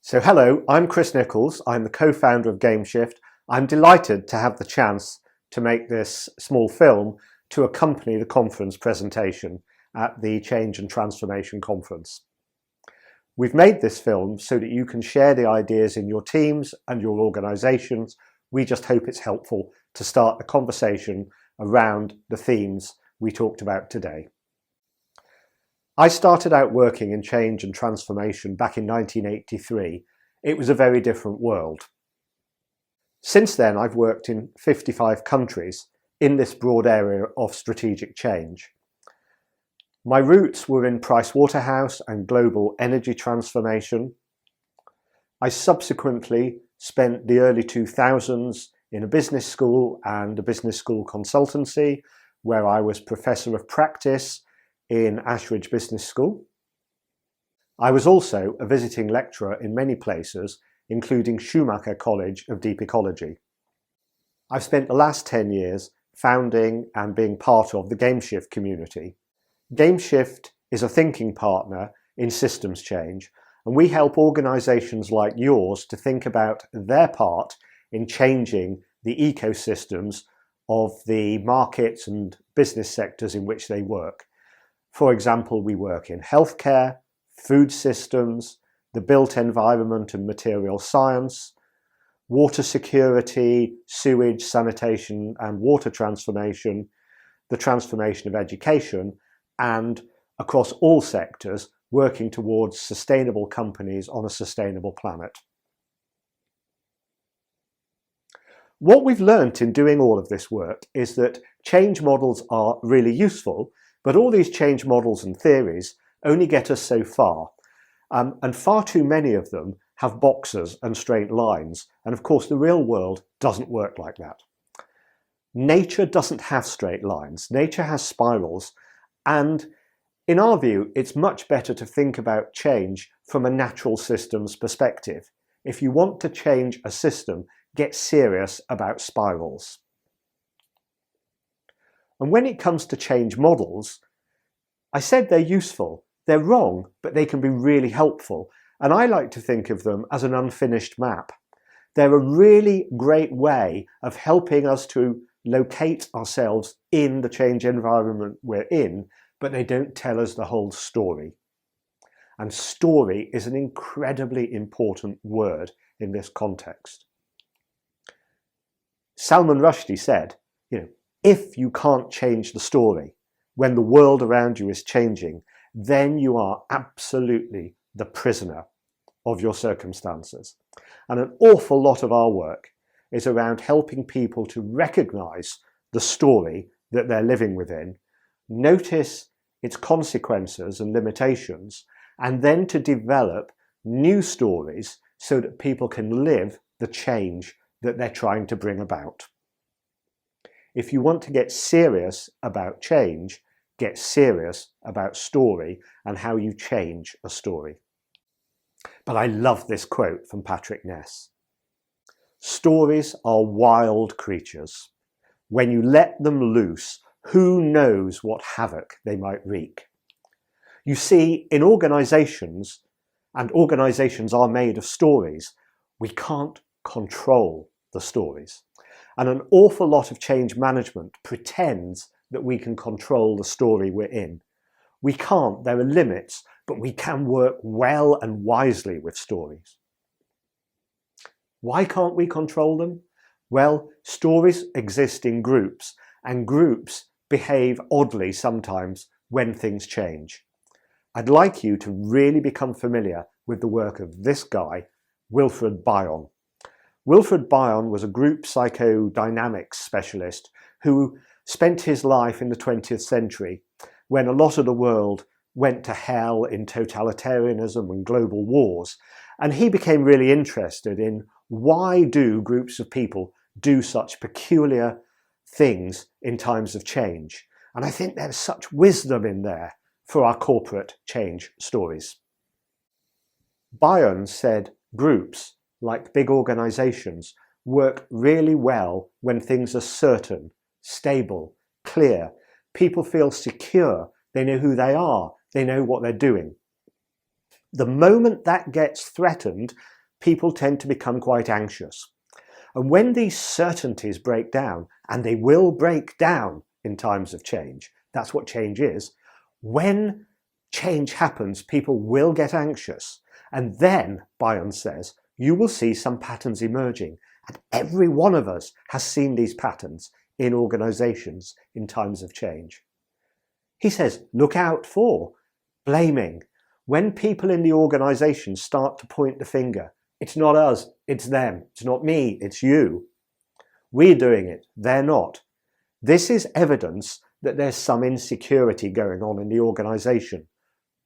So hello, I'm Chris Nichols. I'm the co-founder of GameShift. I'm delighted to have the chance to make this small film to accompany the conference presentation at the Change and Transformation Conference. We've made this film so that you can share the ideas in your teams and your organisations. We just hope it's helpful to start the conversation around the themes we talked about today. I started out working in change and transformation back in 1983. It was a very different world. Since then, I've worked in 55 countries in this broad area of strategic change. My roots were in Pricewaterhouse and global energy transformation. I subsequently spent the early 2000s in a business school and a business school consultancy, where I was Professor of Practice in Ashridge Business School. I was also a visiting lecturer in many places, including Schumacher College of Deep Ecology. I've spent the last 10 years founding and being part of the GameShift community. GameShift is a thinking partner in systems change, and we help organisations like yours to think about their part in changing the ecosystems of the markets and business sectors in which they work. For example, we work in healthcare, food systems, the built environment and material science, water security, sewage, sanitation and water transformation, the transformation of education, and across all sectors, working towards sustainable companies on a sustainable planet. What we've learnt in doing all of this work is that change models are really useful, but all these change models and theories only get us so far, and far too many of them have boxes and straight lines, and of course the real world doesn't work like that. Nature doesn't have straight lines, nature has spirals, and in our view it's much better to think about change from a natural systems perspective. If you want to change a system, get serious about spirals. And when it comes to change models, I said they're useful. They're wrong, but they can be really helpful. And I like to think of them as an unfinished map. They're a really great way of helping us to locate ourselves in the change environment we're in, but they don't tell us the whole story. And story is an incredibly important word in this context. Salman Rushdie said, if you can't change the story when the world around you is changing, then you are absolutely the prisoner of your circumstances. And an awful lot of our work is around helping people to recognise the story that they're living within, notice its consequences and limitations, and then to develop new stories so that people can live the change that they're trying to bring about. If you want to get serious about change, get serious about story and how you change a story. But I love this quote from Patrick Ness. Stories are wild creatures. When you let them loose, who knows what havoc they might wreak? You see, in organisations, and organisations are made of stories, we can't control the stories. And an awful lot of change management pretends that we can control the story we're in. We can't, there are limits, but we can work well and wisely with stories. Why can't we control them? Well, stories exist in groups, and groups behave oddly sometimes when things change. I'd like you to really become familiar with the work of this guy, Wilfred Bion. Wilfred Bion was a group psychodynamics specialist who spent his life in the 20th century when a lot of the world went to hell in totalitarianism and global wars. And he became really interested in why do groups of people do such peculiar things in times of change. And I think there's such wisdom in there for our corporate change stories. Bion said groups, like big organisations, work really well when things are certain, stable, clear. People feel secure, they know who they are, they know what they're doing. The moment that gets threatened, people tend to become quite anxious. And when these certainties break down, and they will break down in times of change, that's what change is. When change happens, people will get anxious. And then, Bion says, you will see some patterns emerging. And every one of us has seen these patterns in organizations in times of change. He says, look out for blaming. When people in the organization start to point the finger, it's not us, it's them. It's not me, it's you. We're doing it, they're not. This is evidence that there's some insecurity going on in the organization.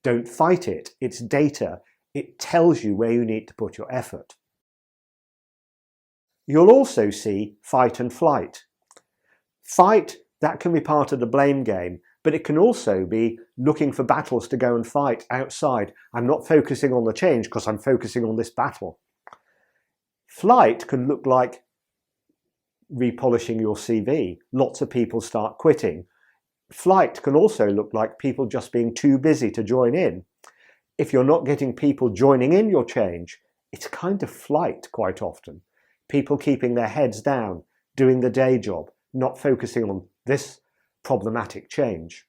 Don't fight it, it's data. It tells you where you need to put your effort. You'll also see fight and flight. Fight, that can be part of the blame game, but it can also be looking for battles to go and fight outside. I'm not focusing on the change because I'm focusing on this battle. Flight can look like repolishing your CV. Lots of people start quitting. Flight can also look like people just being too busy to join in. If you're not getting people joining in your change, it's kind of flight quite often. People keeping their heads down, doing the day job, not focusing on this problematic change.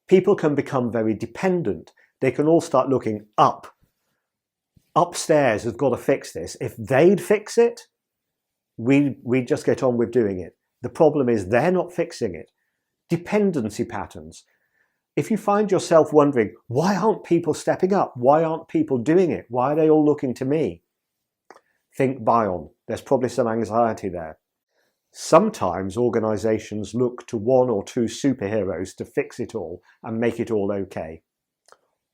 People can become very dependent. They can all start looking up. Upstairs has got to fix this. If they'd fix it, we'd just get on with doing it. The problem is they're not fixing it. Dependency patterns. If you find yourself wondering, why aren't people stepping up? Why aren't people doing it? Why are they all looking to me? Think Bion. There's probably some anxiety there. Sometimes organizations look to one or two superheroes to fix it all and make it all okay.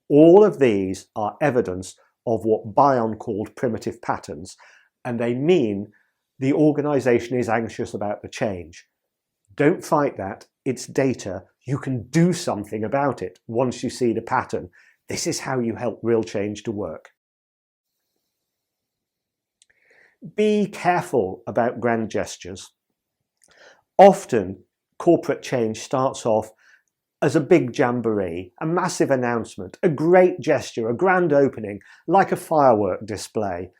All of these are evidence of what Bion called primitive patterns, and they mean the organization is anxious about the change. Don't fight that. It's data. You can do something about it once you see the pattern. This is how you help real change to work. Be careful about grand gestures. Often, corporate change starts off as a big jamboree, a massive announcement, a great gesture, a grand opening, like a firework display.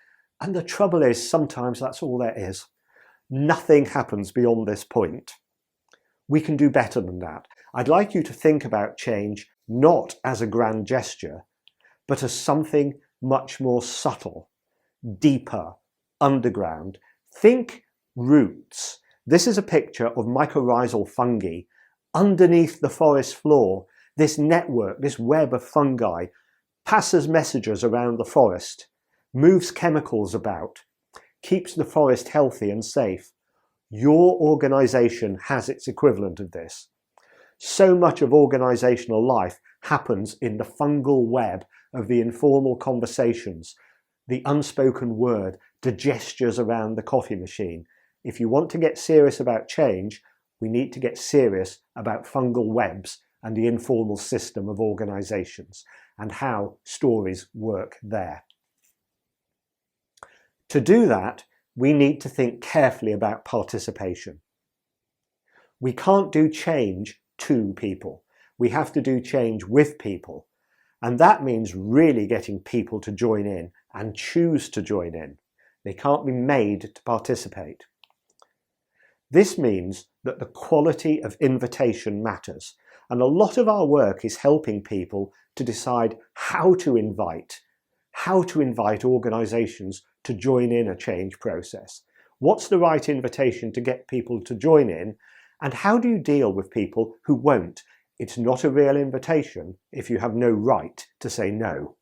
And the trouble is, sometimes that's all there is. Nothing happens beyond this point. We can do better than that. I'd like you to think about change not as a grand gesture, but as something much more subtle, deeper, underground. Think roots. This is a picture of mycorrhizal fungi underneath the forest floor. This network, this web of fungi, passes messages around the forest, moves chemicals about, keeps the forest healthy and safe. Your organization has its equivalent of this. So much of organizational life happens in the fungal web of the informal conversations, the unspoken word, the gestures around the coffee machine. If you want to get serious about change, we need to get serious about fungal webs and the informal system of organizations and how stories work there. To do that, we need to think carefully about participation. We can't do change to people. We have to do change with people. And that means really getting people to join in and choose to join in. They can't be made to participate. This means that the quality of invitation matters. And a lot of our work is helping people to decide how to invite organizations to join in a change process. What's the right invitation to get people to join in? And how do you deal with people who won't? It's not a real invitation if you have no right to say no.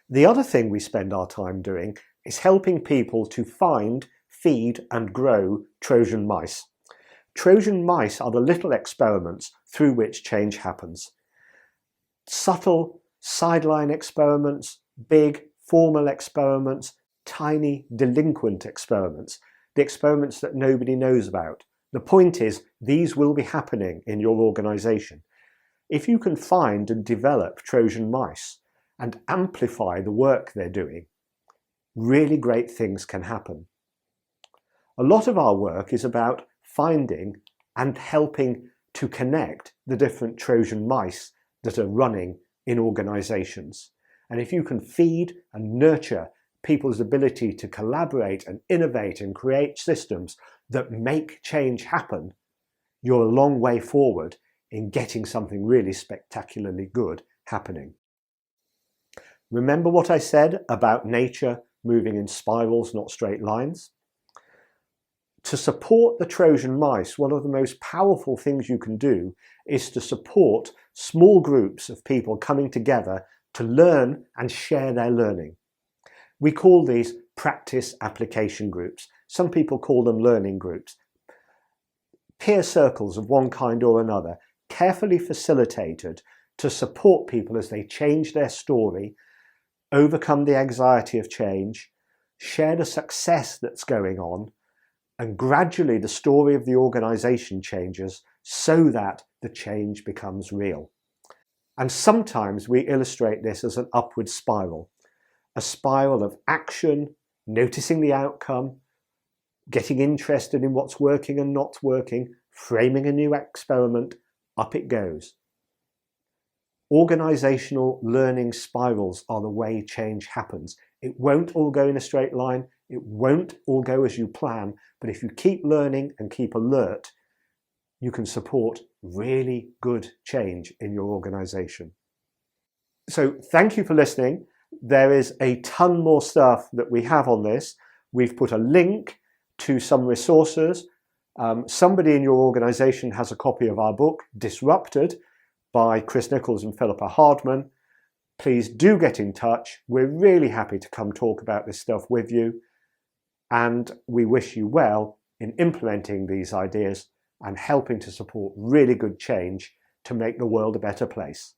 The other thing we spend our time doing is helping people to find, feed and grow Trojan mice. Trojan mice are the little experiments through which change happens. Subtle sideline experiments, big formal experiments, tiny delinquent experiments, the experiments that nobody knows about. The point is, these will be happening in your organization. If you can find and develop Trojan mice and amplify the work they're doing, really great things can happen. A lot of our work is about finding and helping to connect the different Trojan mice that are running in organizations. And if you can feed and nurture people's ability to collaborate and innovate and create systems that make change happen, you're a long way forward in getting something really spectacularly good happening. Remember what I said about nature moving in spirals, not straight lines? To support the Trojan mice, one of the most powerful things you can do is to support small groups of people coming together to learn and share their learning. We call these practice application groups. Some people call them learning groups. Peer circles of one kind or another, carefully facilitated to support people as they change their story, overcome the anxiety of change, share the success that's going on, and gradually the story of the organisation changes so that the change becomes real. And sometimes we illustrate this as an upward spiral, a spiral of action, noticing the outcome, getting interested in what's working and not working, framing a new experiment, up it goes. Organisational learning spirals are the way change happens. It won't all go in a straight line. It won't all go as you plan, but if you keep learning and keep alert, you can support really good change in your organisation. So thank you for listening. There is a ton more stuff that we have on this. We've put a link to some resources. Somebody in your organisation has a copy of our book, Disrupted, by Chris Nichols and Philippa Hardman. Please do get in touch. We're really happy to come talk about this stuff with you. And we wish you well in implementing these ideas and helping to support really good change to make the world a better place.